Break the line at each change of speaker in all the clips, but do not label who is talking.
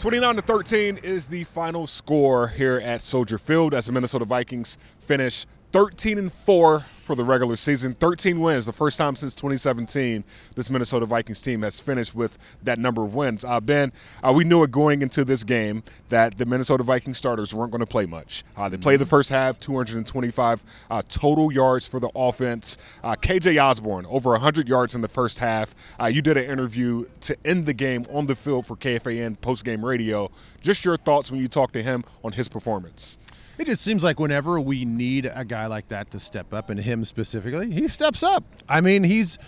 29-13 is the final score here at Soldier Field as the Minnesota Vikings finish 13-4 for the regular season. 13 wins, the first time since 2017 this Minnesota Vikings team has finished with that number of wins. Ben, we knew it going into this game that the Minnesota Vikings starters weren't going to play much. They played the first half, 225 total yards for the offense. KJ Osborn, over 100 yards in the first half. You did an interview to end the game on the field for KFAN postgame radio. Just your thoughts when you talked to him on his performance.
It just seems like whenever we need a guy like that to step up, and him specifically, he steps up. I mean, he's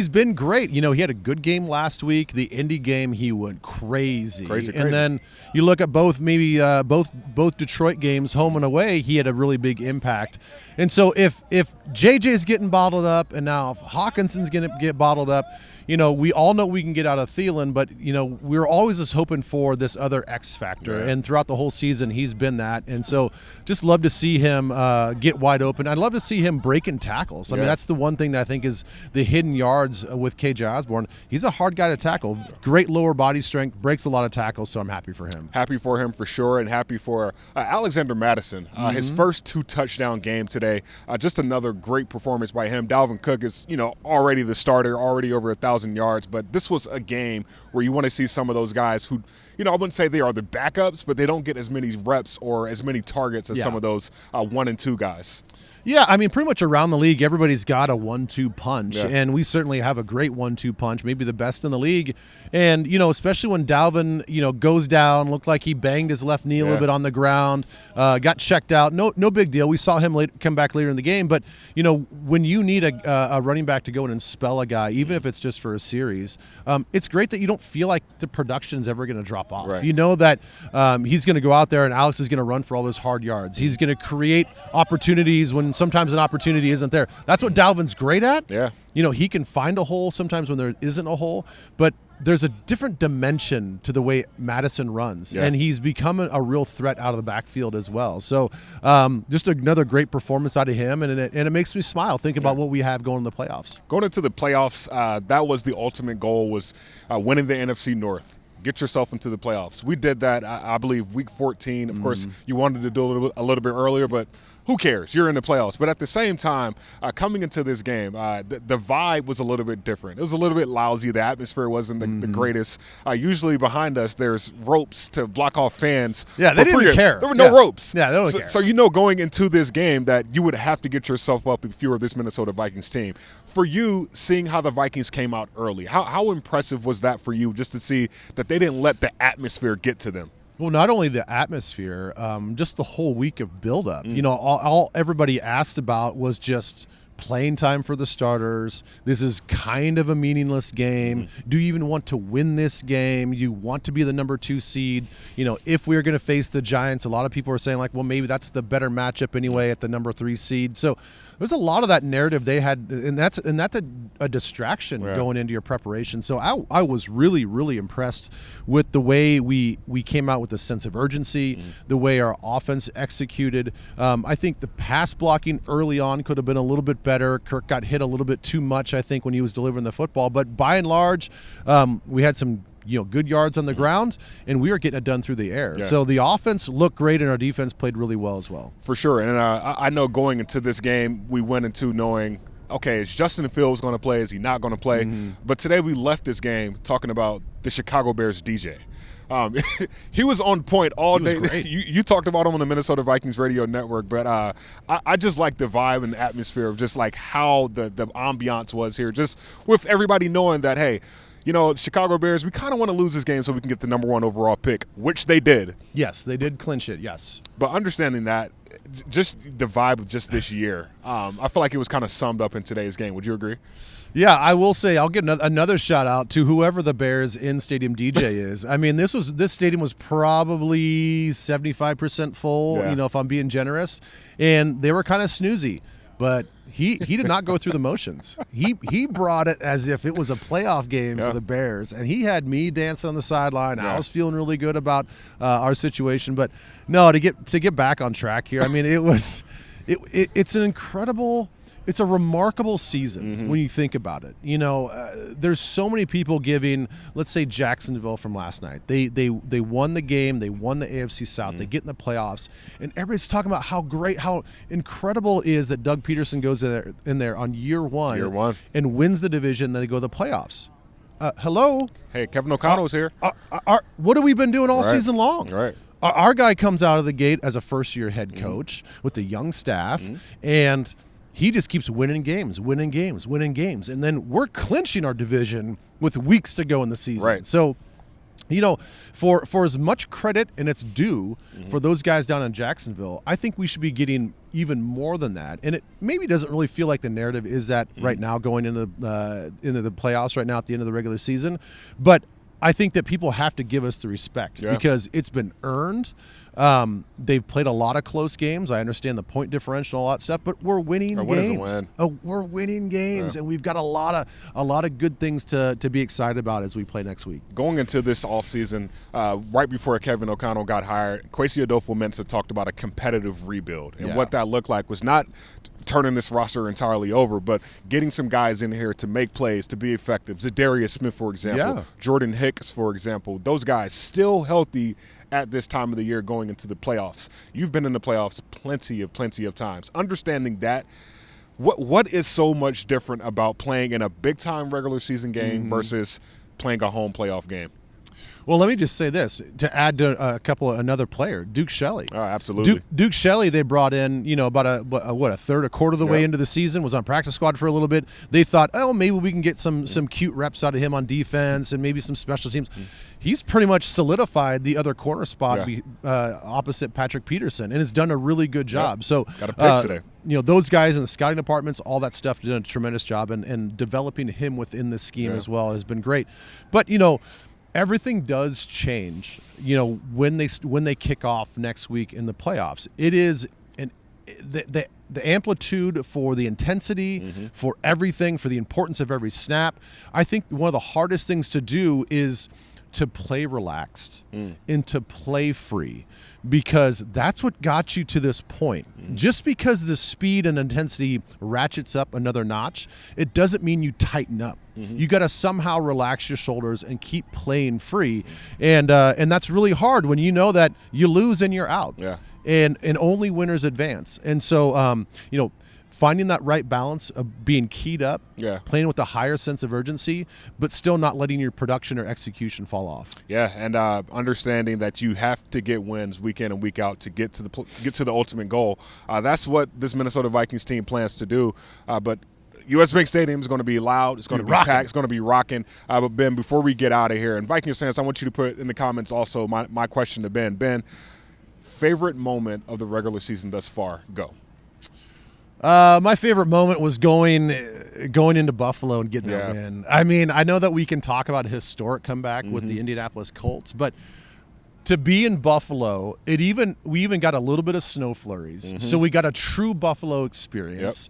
been great. You know, he had a good game last week. The Indy game, he went crazy. And then you look at both Detroit games, home and away, he had a really big impact. And so if JJ's getting bottled up, and now if Hawkinson's going to get bottled up, you know, we all know we can get out of Thielen, but, you know, we're always just hoping for this other X factor. Yeah. And throughout the whole season, he's been that. And so just love to see him get wide open. I'd love to see him breaking tackles. I mean, that's the one thing that I think is the hidden yards with KJ Osborn. He's a hard guy to tackle. Great lower body strength, breaks a lot of tackles, so I'm happy for him.
Happy for him for sure, and happy for Alexander Madison. His first 2-touchdown game today. Just another great performance by him. Dalvin Cook is, you know, already the starter, already over 1,000 yards, but this was a game where you want to see some of those guys who, you know, I wouldn't say they are the backups, but they don't get as many reps or as many targets as some of those 1 and 2 guys.
Yeah, I mean, pretty much around the league, everybody's got a 1-2 punch, and we certainly have a great 1-2 punch, maybe the best in the league. And, you know, especially when Dalvin, you know, goes down, looked like he banged his left knee a little bit on the ground, got checked out. No big deal. We saw him come back later in the game. But, you know, when you need a running back to go in and spell a guy, even if it's just for a series, it's great that you don't feel like the production's ever going to drop off. Right. You know that he's going to go out there and Alex is going to run for all those hard yards. He's going to create opportunities when sometimes an opportunity isn't there. That's what Dalvin's great at.
Yeah.
You know, he can find a hole sometimes when there isn't a hole, but there's a different dimension to the way Madison runs, and he's become a real threat out of the backfield as well. So just another great performance out of him, and it makes me smile thinking about what we have going in the playoffs.
Going into the playoffs, that was the ultimate goal, was winning the NFC North. Get yourself into the playoffs. We did that, I believe, week 14. Of course, you wanted to do it a little bit earlier, but who cares? You're in the playoffs. But at the same time, coming into this game, the vibe was a little bit different. It was a little bit lousy. The atmosphere wasn't the greatest. Usually behind us, there's ropes to block off fans.
Yeah, they didn't care.
There were no ropes.
Yeah, they don't care.
So you know going into this game that you would have to get yourself up if you were this Minnesota Vikings team. For you, seeing how the Vikings came out early, how impressive was that for you just to see that they didn't let the atmosphere get to them?
Well, not only the atmosphere, just the whole week of buildup. You know, all everybody asked about was just playing time for the starters. This is kind of a meaningless game. Do you even want to win this game? You want to be the number 2 seed. You know, if we're going to face the Giants, a lot of people are saying like, well, maybe that's the better matchup anyway at the number 3 seed. So there's a lot of that narrative they had, and that's a distraction going into your preparation. So I was really, really impressed with the way we came out with a sense of urgency, the way our offense executed. I think the pass blocking early on could have been a little bit better. Kirk got hit a little bit too much, I think, when he was delivering the football. But by and large, we had some good yards on the ground, and we were getting it done through the air. So the offense looked great, and our defense played really well as well.
For sure. And I know going into this game, we went into knowing, okay, is Justin Fields going to play? Is he not going to play? But today we left this game talking about the Chicago Bears DJ. He was on point all day. You talked about him on the Minnesota Vikings radio network, but I just like the vibe and the atmosphere of just like how the ambiance was here, just with everybody knowing that, hey, you know, Chicago Bears, we kind of want to lose this game so we can get the number 1 overall pick, which they did.
Yes, they did clinch it, yes.
But understanding that, just the vibe of just this year, I feel like it was kind of summed up in today's game. Would you agree?
Yeah, I will say I'll get another shout out to whoever the Bears in-stadium DJ is. I mean, this stadium was probably 75% full, you know, if I'm being generous, and they were kind of snoozy. But he did not go through the motions. He brought it as if it was a playoff game for the Bears, and he had me dancing on the sideline. I was feeling really good about our situation. But no, to get back on track here, I mean, it's an incredible it's a remarkable season when you think about it. There's so many people giving, let's say, Jacksonville from last night. They won the game. They won the AFC South. They get in the playoffs. And everybody's talking about how great, how incredible it is that Doug Peterson goes in there on year one and wins the division. Then they go to the playoffs. Hello?
Hey, Kevin O'Connell's here.
What have we been doing all season long?
Right.
Our guy comes out of the gate as a first-year head coach with a young staff, and he just keeps winning games. And then we're clinching our division with weeks to go in the season.
Right.
So, for as much credit, and it's due, for those guys down in Jacksonville, I think we should be getting even more than that. And it maybe doesn't really feel like the narrative is that right now going into the playoffs right now at the end of the regular season. But I think that people have to give us the respect because it's been earned. They've played a lot of close games. I understand the point differential, all that stuff, but we're winning games. We're winning games, and we've got a lot of good things to be excited about as we play next week.
Going into this offseason, right before Kevin O'Connell got hired, Kwesi Adolfo-Mensah talked about a competitive rebuild, and what that looked like was not turning this roster entirely over, but getting some guys in here to make plays, to be effective. Zadarius Smith, for example, Jordan Hicks, for example, those guys still healthy at this time of the year going into the playoffs. You've been in the playoffs plenty of times. Understanding that, what is so much different about playing in a big-time regular season game versus playing a home playoff game?
Well, let me just say this to add to another player, Duke Shelley.
Oh, absolutely.
Duke Shelley, they brought in, about a quarter of the way into the season, was on practice squad for a little bit. They thought, maybe we can get some cute reps out of him on defense and maybe some special teams. He's pretty much solidified the other corner spot opposite Patrick Peterson and has done a really good job. So
got a pick today.
Those guys in the scouting departments, all that stuff, did a tremendous job, and developing him within the scheme as well has been great. But everything does change, when they kick off next week in the playoffs. It is the amplitude for the intensity, for everything, for the importance of every snap. I think one of the hardest things to do is to play relaxed and to play free, because that's what got you to this point. Just because the speed and intensity ratchets up another notch, it doesn't mean you tighten up. You got to somehow relax your shoulders and keep playing free, and that's really hard when you know that you lose and you're out. And only winners advance. And so finding that right balance of being keyed up, playing with a higher sense of urgency, but still not letting your production or execution fall off.
Yeah, and understanding that you have to get wins week in and week out to get to the ultimate goal. That's what this Minnesota Vikings team plans to do. But U.S. Bank Stadium is going to be loud. It's going to be packed. It's going to be rocking. But, Ben, before we get out of here, and Vikings fans, I want you to put in the comments also my question to Ben. Ben, favorite moment of the regular season thus far? Go.
My favorite moment was going into Buffalo and getting that win. I mean, I know that we can talk about a historic comeback with the Indianapolis Colts, but to be in Buffalo, we even got a little bit of snow flurries, so we got a true Buffalo experience.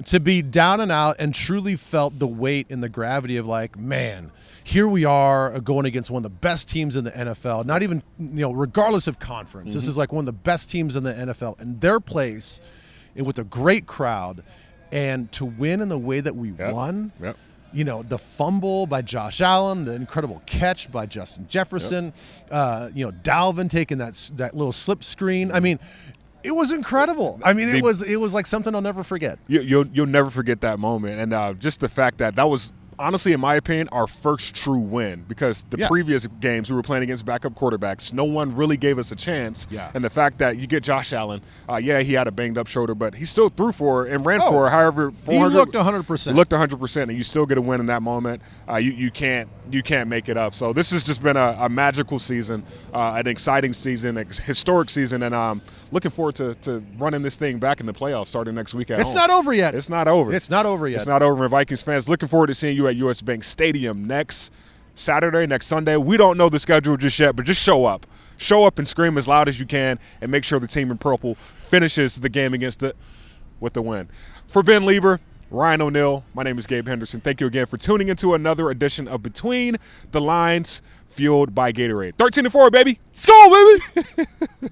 To be down and out and truly felt the weight and the gravity of, like, man, here we are going against one of the best teams in the NFL, not even, regardless of conference. This is like one of the best teams in the NFL in their place, and with a great crowd, and to win in the way that we won. The fumble by Josh Allen, the incredible catch by Justin Jefferson, Dalvin taking that little slip screen. I mean, it was incredible. I mean, it was like something I'll never forget.
You'll never forget that moment, and just the fact that was, honestly, in my opinion, our first true win, because the previous games we were playing against backup quarterbacks, no one really gave us a chance. And the fact that you get Josh Allen, he had a banged up shoulder, but he still threw for and ran for however 400.
He looked 100%.
He looked 100%, and you still get a win in that moment. You can't make it up. So this has just been a magical season, an exciting season, a historic season, and looking forward to running this thing back in the playoffs starting next week at home.
It's not over yet.
It's not over.
It's not over yet.
It's not over. And Vikings fans, looking forward to seeing you at U.S. Bank Stadium next Saturday, next Sunday. We don't know the schedule just yet, but just show up. Show up and scream as loud as you can, and make sure the team in purple finishes the game with the win. For Ben Leber, Ryan O'Neal, my name is Gabe Henderson. Thank you again for tuning into another edition of Between the Lines, fueled by Gatorade. 13-4, baby. Let's go, baby.